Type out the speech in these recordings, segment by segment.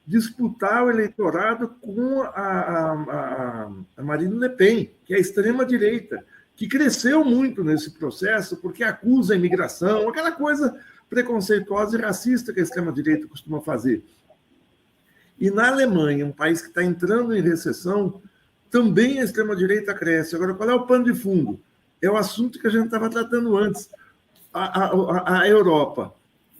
disputar o eleitorado com a Marine Le Pen, que é a extrema-direita, que cresceu muito nesse processo porque acusa a imigração, aquela coisa preconceituosa e racista que a extrema-direita costuma fazer. E na Alemanha, um país que está entrando em recessão, também a extrema-direita cresce. Agora, qual é o pano de fundo? É o assunto que a gente estava tratando antes. A Europa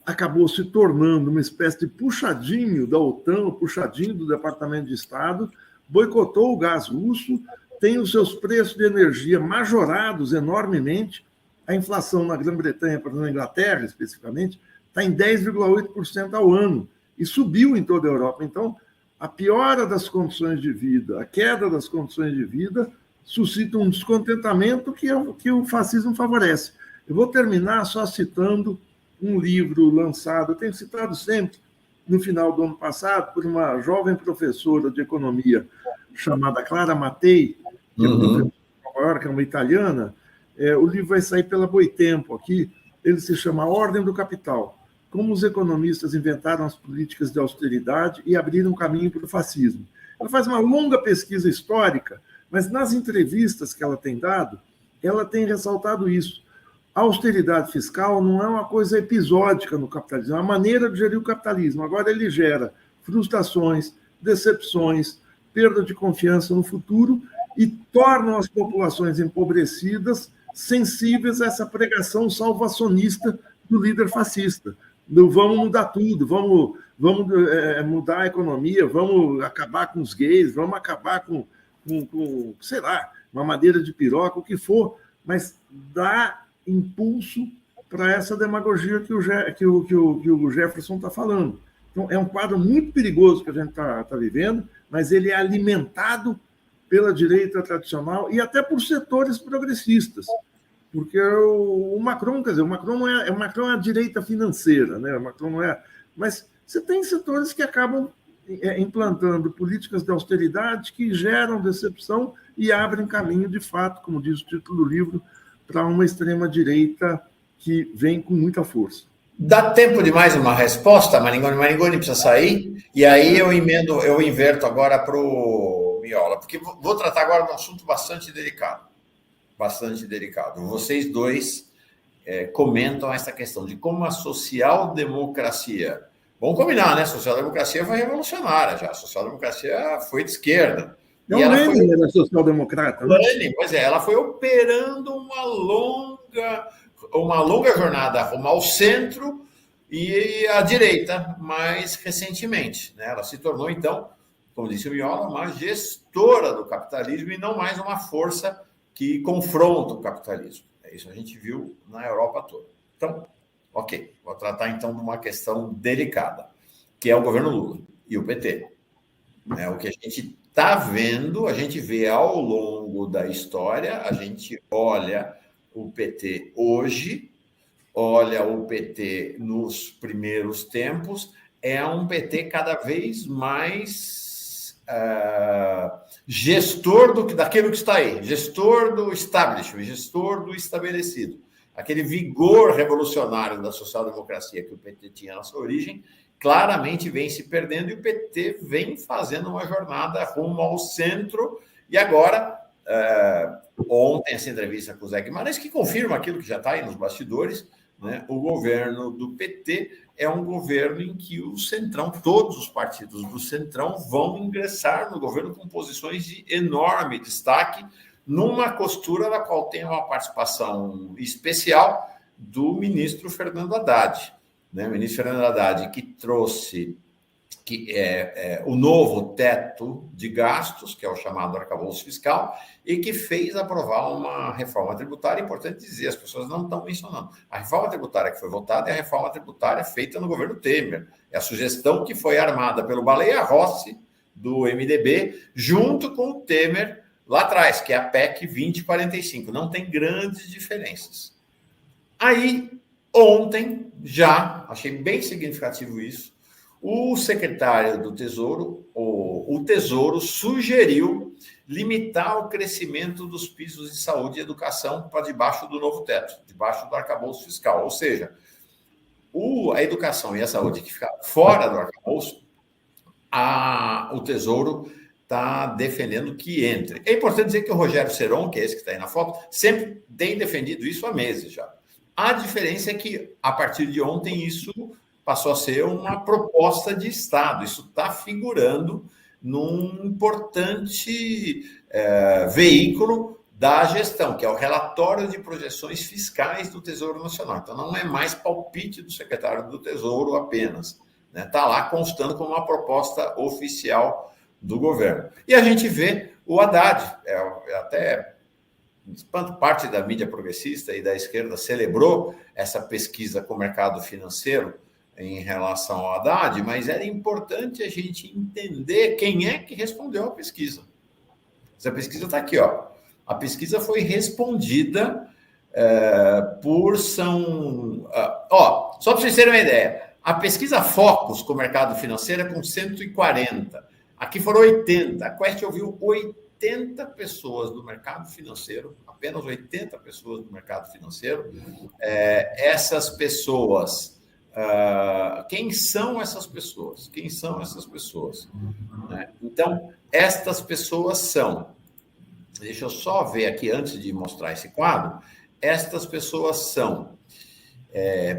acabou se tornando uma espécie de puxadinho da OTAN, puxadinho do Departamento de Estado, boicotou o gás russo, tem os seus preços de energia majorados enormemente. A inflação na Grã-Bretanha, por exemplo, na Inglaterra especificamente, está em 10,8% ao ano e subiu em toda a Europa. Então, a piora das condições de vida, a queda das condições de vida, suscita um descontentamento que o fascismo favorece. Eu vou terminar só citando um livro lançado, eu tenho citado sempre, no final do ano passado, por uma jovem professora de economia chamada Clara Mattei, que é professora de Nova York, é uma italiana. O livro vai sair pela Boitempo aqui, ele se chama A Ordem do Capital, como os economistas inventaram as políticas de austeridade e abriram caminho para o fascismo. Ela faz uma longa pesquisa histórica, mas nas entrevistas que ela tem dado, ela tem ressaltado isso. A austeridade fiscal não é uma coisa episódica no capitalismo, é uma maneira de gerir o capitalismo. Agora ele gera frustrações, decepções, perda de confiança no futuro e tornam as populações empobrecidas sensíveis a essa pregação salvacionista do líder fascista. Vamos mudar tudo, vamos mudar a economia, vamos acabar com os gays, vamos acabar com sei lá, uma madeira de piroca, o que for, mas dá impulso para essa demagogia que o Jefferson está falando. Então, é um quadro muito perigoso que a gente está vivendo, mas ele é alimentado pela direita tradicional e até por setores progressistas. Porque o Macron, quer dizer, o Macron é a direita financeira, né? O Macron não é. Mas você tem setores que acabam implantando políticas de austeridade que geram decepção e abrem caminho, de fato, como diz o título do livro, para uma extrema-direita que vem com muita força. Dá tempo de mais uma resposta, Maringoni? Maringoni precisa sair, e aí eu inverto agora para o Miola, porque vou tratar agora de um assunto bastante delicado. Bastante delicado. Vocês dois comentam essa questão de como a social-democracia... Vamos combinar, né? A social-democracia foi revolucionária já. A social-democracia foi de esquerda. E ela Lenin era social-democrata, né? Lenin, pois é, ela foi operando uma longa jornada rumo ao centro e à direita, mais recentemente, né? Ela se tornou, então, como disse o Miola, uma gestora do capitalismo e não mais uma força que confronta o capitalismo. Isso a gente viu na Europa toda. Então, ok, vou tratar então de uma questão delicada, que é o governo Lula e o PT. O que a gente está vendo, a gente vê ao longo da história, a gente olha o PT hoje, olha o PT nos primeiros tempos, é um PT cada vez mais gestor daquilo que está aí, gestor do establishment, gestor do estabelecido. Aquele vigor revolucionário da social-democracia que o PT tinha na sua origem, claramente vem se perdendo e o PT vem fazendo uma jornada rumo ao centro. E agora, ontem, essa entrevista com o Zé Guimarães, que confirma aquilo que já está aí nos bastidores, né? O governo do PT é um governo em que o Centrão, todos os partidos do Centrão vão ingressar no governo com posições de enorme destaque, numa costura na qual tem uma participação especial do ministro Fernando Haddad. O ministro Fernando Haddad, que trouxe o novo teto de gastos, que é o chamado arcabouço fiscal, e que fez aprovar uma reforma tributária. Importante dizer, as pessoas não estão mencionando. A reforma tributária que foi votada é a reforma tributária feita no governo Temer. É a sugestão que foi armada pelo Baleia Rossi, do MDB, junto com o Temer lá atrás, que é a PEC 2045. Não tem grandes diferenças. Aí, ontem, já, achei bem significativo isso, o secretário do Tesouro, o Tesouro, sugeriu limitar o crescimento dos pisos de saúde e educação para debaixo do novo teto, debaixo do arcabouço fiscal. Ou seja, a educação e a saúde que ficaram fora do arcabouço, o Tesouro está defendendo que entre. É importante dizer que o Rogério Seron, que é esse que está aí na foto, sempre tem defendido isso há meses já. A diferença é que, a partir de ontem, isso passou a ser uma proposta de Estado. Isso está figurando num importante veículo da gestão, que é o relatório de projeções fiscais do Tesouro Nacional. Então, não é mais palpite do secretário do Tesouro apenas. Está lá constando como uma proposta oficial do governo. E a gente vê o Haddad, até parte da mídia progressista e da esquerda celebrou essa pesquisa com o mercado financeiro em relação ao Haddad, mas era importante a gente entender quem é que respondeu à pesquisa. Essa pesquisa está aqui, ó. A pesquisa foi respondida só para vocês terem uma ideia, a pesquisa Focus com o mercado financeiro é com 140. Aqui foram 80. A Quest ouviu 80 pessoas do mercado financeiro, apenas 80 pessoas do mercado financeiro. Essas pessoas, quem são essas pessoas? Quem são essas pessoas? Então, estas pessoas são, deixa eu só ver aqui antes de mostrar esse quadro, estas pessoas são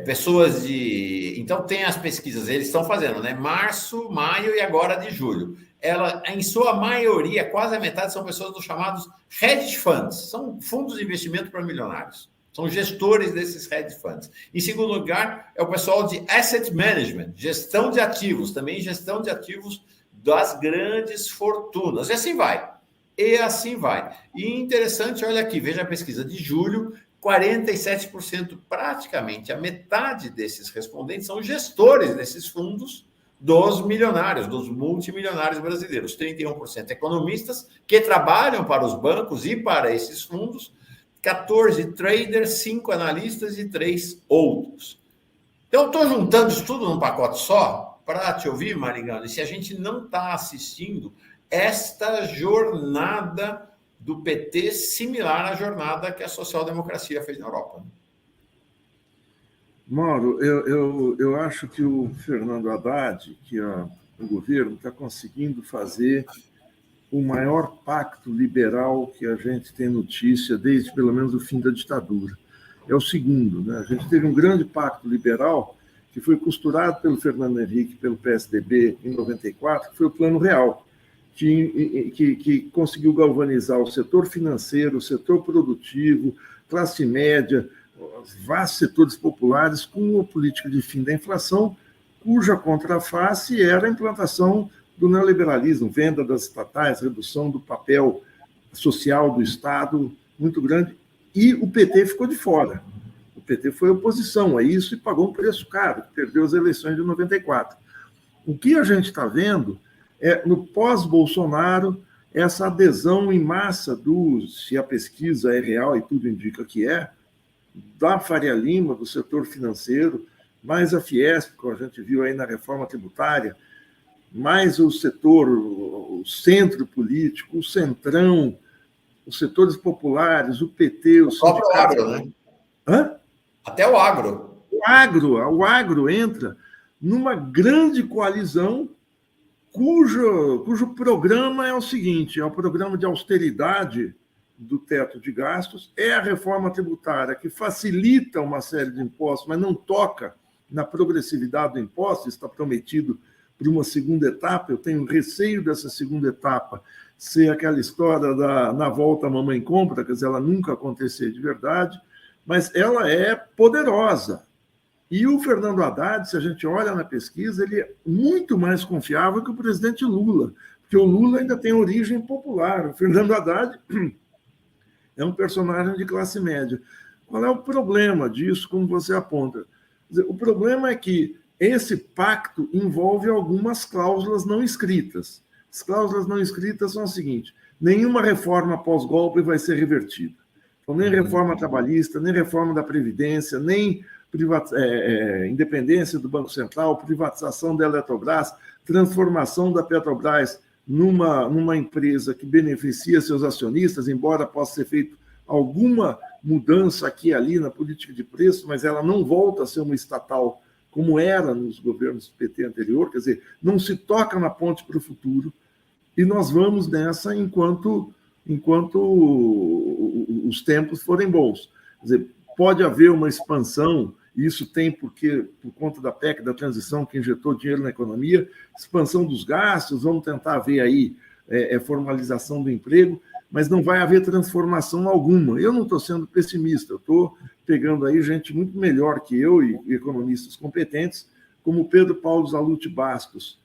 pessoas de... Então, tem as pesquisas, eles estão fazendo, né? Março, maio e agora de julho. Ela, em sua maioria, quase a metade, são pessoas dos chamados hedge funds, são fundos de investimento para milionários. São gestores desses hedge funds. Em segundo lugar, é o pessoal de asset management, gestão de ativos, também gestão de ativos das grandes fortunas. E assim vai. E interessante, olha aqui, veja a pesquisa de julho, 47%, praticamente a metade desses respondentes são gestores desses fundos dos milionários, dos multimilionários brasileiros. 31% economistas que trabalham para os bancos e para esses fundos, 14 traders, 5 analistas e 3 outros. Então, eu estou juntando isso tudo num pacote só para te ouvir, Maringão, e se a gente não está assistindo esta jornada do PT similar à jornada que a social-democracia fez na Europa. Mauro, eu acho que o Fernando Haddad, que o governo está conseguindo fazer o maior pacto liberal que a gente tem notícia desde pelo menos o fim da ditadura. É o segundo, né? A gente teve um grande pacto liberal que foi costurado pelo Fernando Henrique, pelo PSDB em 94, que foi o Plano Real, que conseguiu galvanizar o setor financeiro, o setor produtivo, classe média, os vastos setores populares com uma política de fim da inflação, cuja contraface era a implantação do neoliberalismo, venda das estatais, redução do papel social do Estado muito grande, e o PT ficou de fora. O PT foi oposição a isso e pagou um preço caro, perdeu as eleições de 94. O que a gente está vendo no pós-Bolsonaro, essa adesão em massa se a pesquisa é real e tudo indica que da Faria Lima, do setor financeiro, mais a Fiesp, que a gente viu aí na reforma tributária, mais o setor, o centro político, o centrão, os setores populares, o PT, o sindicato. O agro, né? Hã? Até o agro. O agro entra numa grande coalizão cujo programa é o seguinte, é o programa de austeridade do teto de gastos, é a reforma tributária que facilita uma série de impostos, mas não toca na progressividade do imposto, está prometido para uma segunda etapa, eu tenho receio dessa segunda etapa ser aquela história na volta a mamãe compra, quer dizer, ela nunca acontecer de verdade, mas ela é poderosa. E o Fernando Haddad, se a gente olha na pesquisa, ele é muito mais confiável que o presidente Lula, porque o Lula ainda tem origem popular. O Fernando Haddad é um personagem de classe média. Qual é o problema disso, como você aponta? O problema é que esse pacto envolve algumas cláusulas não escritas. As cláusulas não escritas são o seguinte: nenhuma reforma pós-golpe vai ser revertida. Então, nem reforma trabalhista, nem reforma da Previdência, nem independência do Banco Central, privatização da Eletrobras, transformação da Petrobras numa empresa que beneficia seus acionistas, embora possa ser feito alguma mudança aqui e ali na política de preço, mas ela não volta a ser uma estatal como era nos governos PT anterior, quer dizer, não se toca na ponte para o futuro, e nós vamos nessa enquanto os tempos forem bons. Quer dizer, pode haver uma expansão, e isso tem por conta da PEC, da transição, que injetou dinheiro na economia, expansão dos gastos, vamos tentar ver aí formalização do emprego, mas não vai haver transformação alguma. Eu não estou sendo pessimista, eu estou pegando aí gente muito melhor que eu e economistas competentes, como Pedro Paulo Zalute Bastos,